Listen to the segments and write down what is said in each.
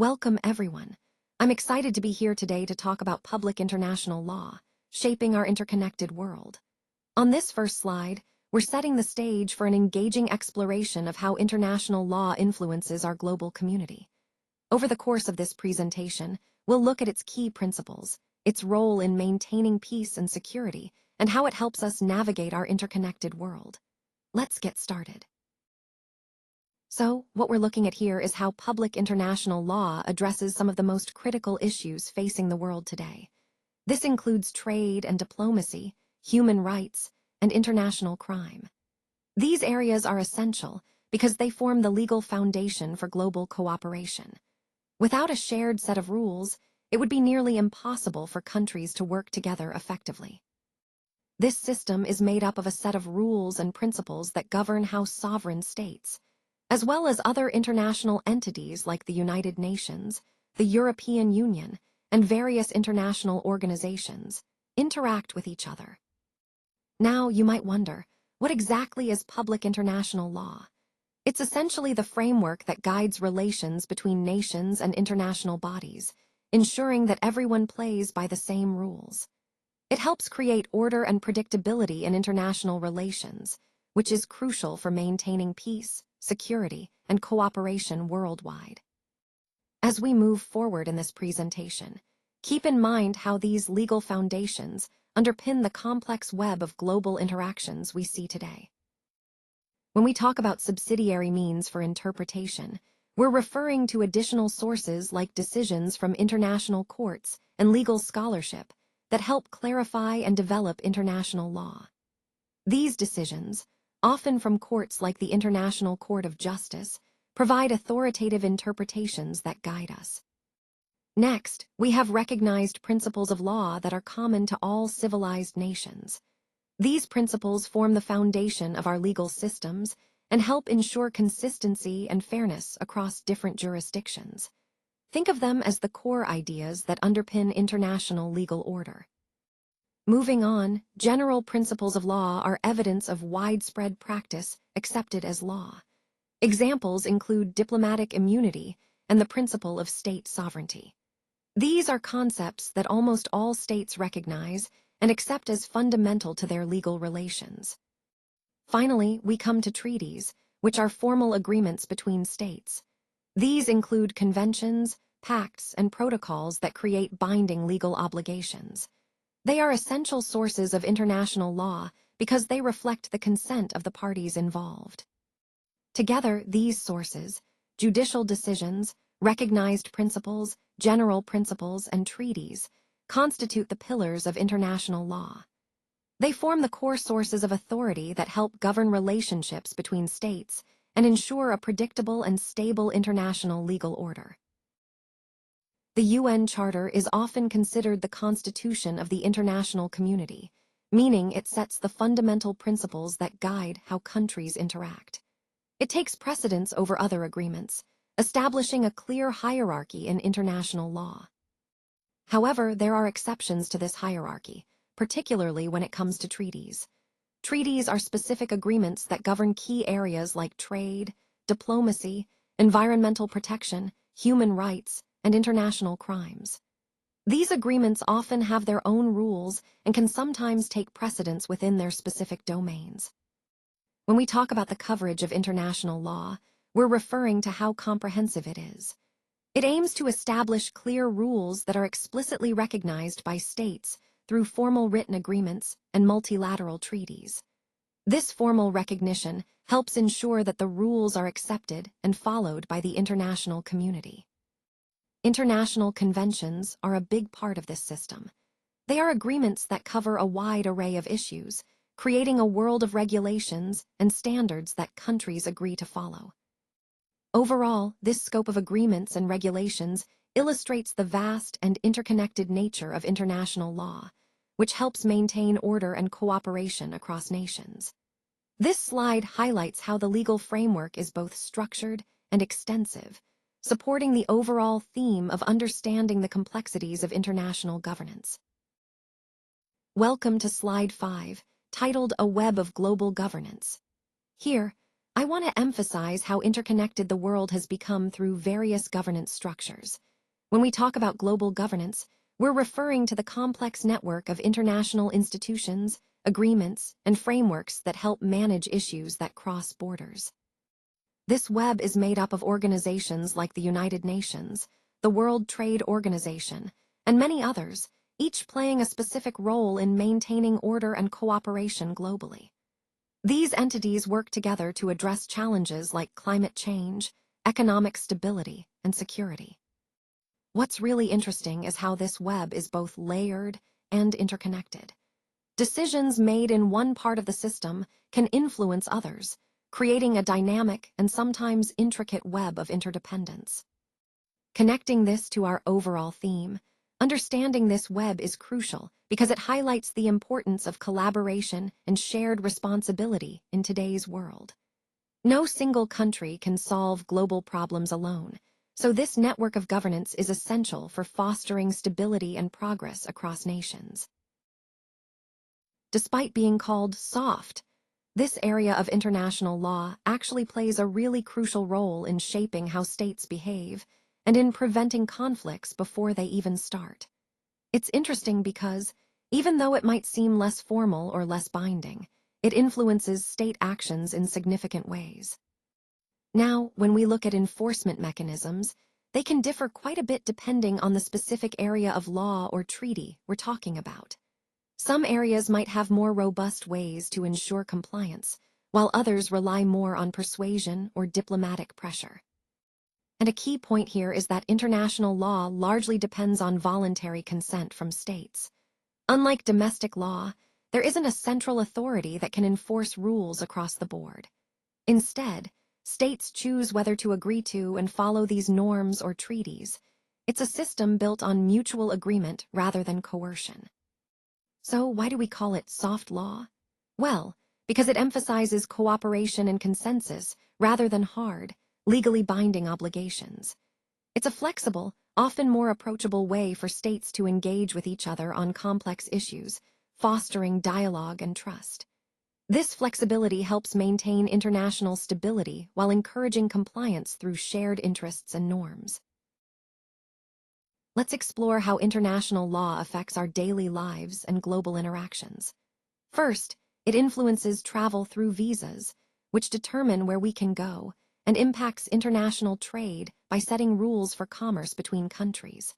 Welcome, everyone. I'm excited to be here today to talk about public international law, shaping our interconnected world. On this first slide, we're setting the stage for an engaging exploration of how international law influences our global community. Over the course of this presentation, we'll look at its key principles, its role in maintaining peace and security, and how it helps us navigate our interconnected world. Let's get started. So, what we're looking at here is how public international law addresses some of the most critical issues facing the world today. This includes trade and diplomacy, human rights, and international crime. These areas are essential because they form the legal foundation for global cooperation. Without a shared set of rules, it would be nearly impossible for countries to work together effectively. This system is made up of a set of rules and principles that govern how sovereign states, as well as other international entities like the United Nations, the European Union, and various international organizations, interact with each other. Now, you might wonder, what exactly is public international law? It's essentially the framework that guides relations between nations and international bodies, ensuring that everyone plays by the same rules. It helps create order and predictability in international relations, which is crucial for maintaining peace, security, and cooperation worldwide. As we move forward in this presentation, keep in mind how these legal foundations underpin the complex web of global interactions we see today. When we talk about subsidiary means for interpretation, we're referring to additional sources like decisions from international courts and legal scholarship that help clarify and develop international law. These decisions, often from courts like the International Court of Justice, provide authoritative interpretations that guide us. Next, we have recognized principles of law that are common to all civilized nations. These principles form the foundation of our legal systems and help ensure consistency and fairness across different jurisdictions. Think of them as the core ideas that underpin international legal order. Moving on, general principles of law are evidence of widespread practice accepted as law. Examples include diplomatic immunity and the principle of state sovereignty. These are concepts that almost all states recognize and accept as fundamental to their legal relations. Finally, we come to treaties, which are formal agreements between states. These include conventions, pacts, and protocols that create binding legal obligations. They are essential sources of international law because they reflect the consent of the parties involved. Together, these sources, judicial decisions, recognized principles, general principles, and treaties, constitute the pillars of international law. They form the core sources of authority that help govern relationships between states and ensure a predictable and stable international legal order. The UN Charter is often considered the constitution of the international community, meaning it sets the fundamental principles that guide how countries interact. It takes precedence over other agreements, establishing a clear hierarchy in international law. However, there are exceptions to this hierarchy, particularly when it comes to treaties. Treaties are specific agreements that govern key areas like trade, diplomacy, environmental protection, human rights, and international crimes. These agreements often have their own rules and can sometimes take precedence within their specific domains. When we talk about the coverage of international law, we're referring to how comprehensive it is. It aims to establish clear rules that are explicitly recognized by states through formal written agreements and multilateral treaties. This formal recognition helps ensure that the rules are accepted and followed by the international community. International conventions are a big part of this system. They are agreements that cover a wide array of issues, creating a world of regulations and standards that countries agree to follow. Overall, this scope of agreements and regulations illustrates the vast and interconnected nature of international law, which helps maintain order and cooperation across nations. This slide highlights how the legal framework is both structured and extensive, supporting the overall theme of understanding the complexities of international governance. Welcome to Slide 5, titled A Web of Global Governance. Here, I want to emphasize how interconnected the world has become through various governance structures. When we talk about global governance, we're referring to the complex network of international institutions, agreements, and frameworks that help manage issues that cross borders. This web is made up of organizations like the United Nations, the World Trade Organization, and many others, each playing a specific role in maintaining order and cooperation globally. These entities work together to address challenges like climate change, economic stability, and security. What's really interesting is how this web is both layered and interconnected. Decisions made in one part of the system can influence others, creating a dynamic and sometimes intricate web of interdependence. Connecting this to our overall theme, understanding this web is crucial because it highlights the importance of collaboration and shared responsibility in today's world. No single country can solve global problems alone, so this network of governance is essential for fostering stability and progress across nations. Despite being called soft, this area of international law actually plays a really crucial role in shaping how states behave and in preventing conflicts before they even start. It's interesting because, even though it might seem less formal or less binding, it influences state actions in significant ways. Now, when we look at enforcement mechanisms, they can differ quite a bit depending on the specific area of law or treaty we're talking about. Some areas might have more robust ways to ensure compliance, while others rely more on persuasion or diplomatic pressure. And a key point here is that international law largely depends on voluntary consent from states. Unlike domestic law, there isn't a central authority that can enforce rules across the board. Instead, states choose whether to agree to and follow these norms or treaties. It's a system built on mutual agreement rather than coercion. So why do we call it soft law? Well, because it emphasizes cooperation and consensus rather than hard, legally binding obligations. It's a flexible, often more approachable way for states to engage with each other on complex issues, fostering dialogue and trust. This flexibility helps maintain international stability while encouraging compliance through shared interests and norms. Let's explore how international law affects our daily lives and global interactions. First, it influences travel through visas, which determine where we can go, and impacts international trade by setting rules for commerce between countries.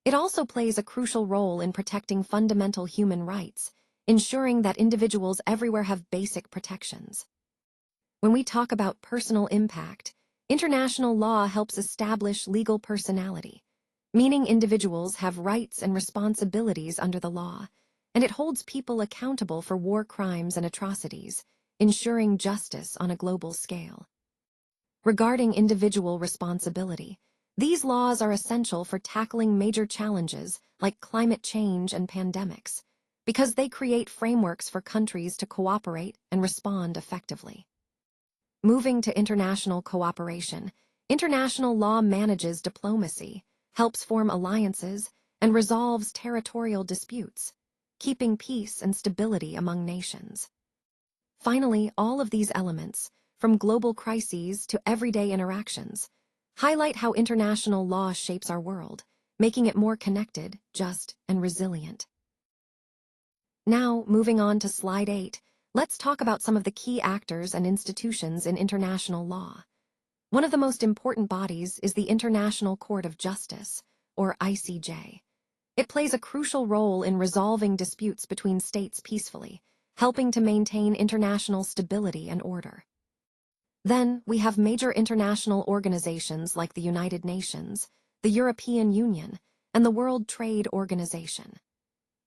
It also plays a crucial role in protecting fundamental human rights, ensuring that individuals everywhere have basic protections. When we talk about personal impact, international law helps establish legal personality, meaning individuals have rights and responsibilities under the law, and it holds people accountable for war crimes and atrocities, ensuring justice on a global scale. Regarding individual responsibility, these laws are essential for tackling major challenges like climate change and pandemics, because they create frameworks for countries to cooperate and respond effectively. Moving to international cooperation, international law manages diplomacy, helps form alliances, and resolves territorial disputes, keeping peace and stability among nations. Finally, all of these elements, from global crises to everyday interactions, highlight how international law shapes our world, making it more connected, just, and resilient. Now, moving on to Slide 8, let's talk about some of the key actors and institutions in international law. One of the most important bodies is the International Court of Justice, or ICJ. It plays a crucial role in resolving disputes between states peacefully, helping to maintain international stability and order. Then, we have major international organizations like the United Nations, the European Union, and the World Trade Organization.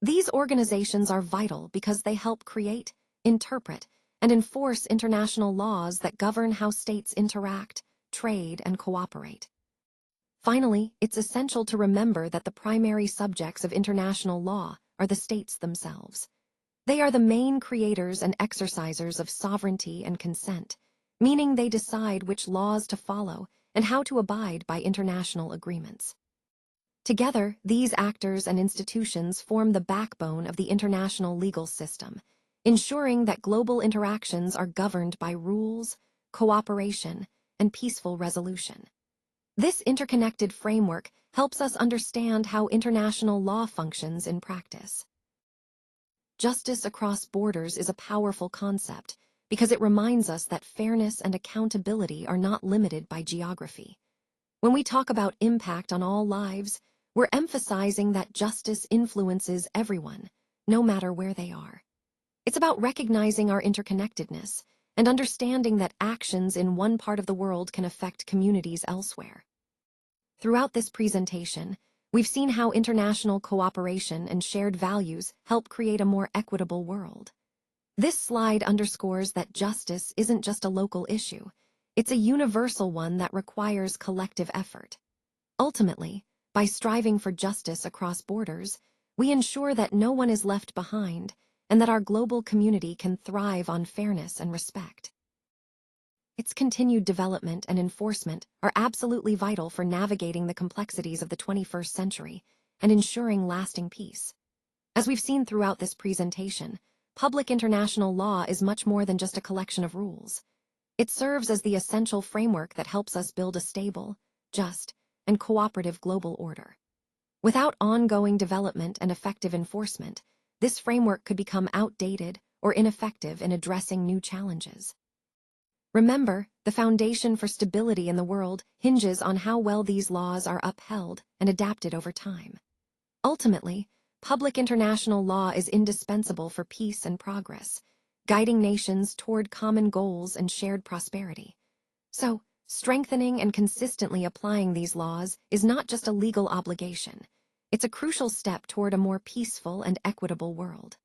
These organizations are vital because they help create, interpret, and enforce international laws that govern how states interact, trade, and cooperate. Finally, it's essential to remember that the primary subjects of international law are the states themselves. They are the main creators and exercisers of sovereignty and consent, meaning they decide which laws to follow and how to abide by international agreements. Together, these actors and institutions form the backbone of the international legal system, ensuring that global interactions are governed by rules, cooperation, and peaceful resolution. This interconnected framework helps us understand how international law functions in practice. Justice across borders is a powerful concept because it reminds us that fairness and accountability are not limited by geography. When we talk about impact on all lives, we're emphasizing that justice influences everyone, no matter where they are. It's about recognizing our interconnectedness and understanding that actions in one part of the world can affect communities elsewhere. Throughout this presentation, we've seen how international cooperation and shared values help create a more equitable world. This slide underscores that justice isn't just a local issue. It's a universal one that requires collective effort. Ultimately, by striving for justice across borders, we ensure that no one is left behind and that our global community can thrive on fairness and respect. Its continued development and enforcement are absolutely vital for navigating the complexities of the 21st century and ensuring lasting peace. As we've seen throughout this presentation, public international law is much more than just a collection of rules. It serves as the essential framework that helps us build a stable, just, and cooperative global order. Without ongoing development and effective enforcement, this framework could become outdated or ineffective in addressing new challenges. Remember, the foundation for stability in the world hinges on how well these laws are upheld and adapted over time. Ultimately, public international law is indispensable for peace and progress, guiding nations toward common goals and shared prosperity. So, strengthening and consistently applying these laws is not just a legal obligation. It's a crucial step toward a more peaceful and equitable world.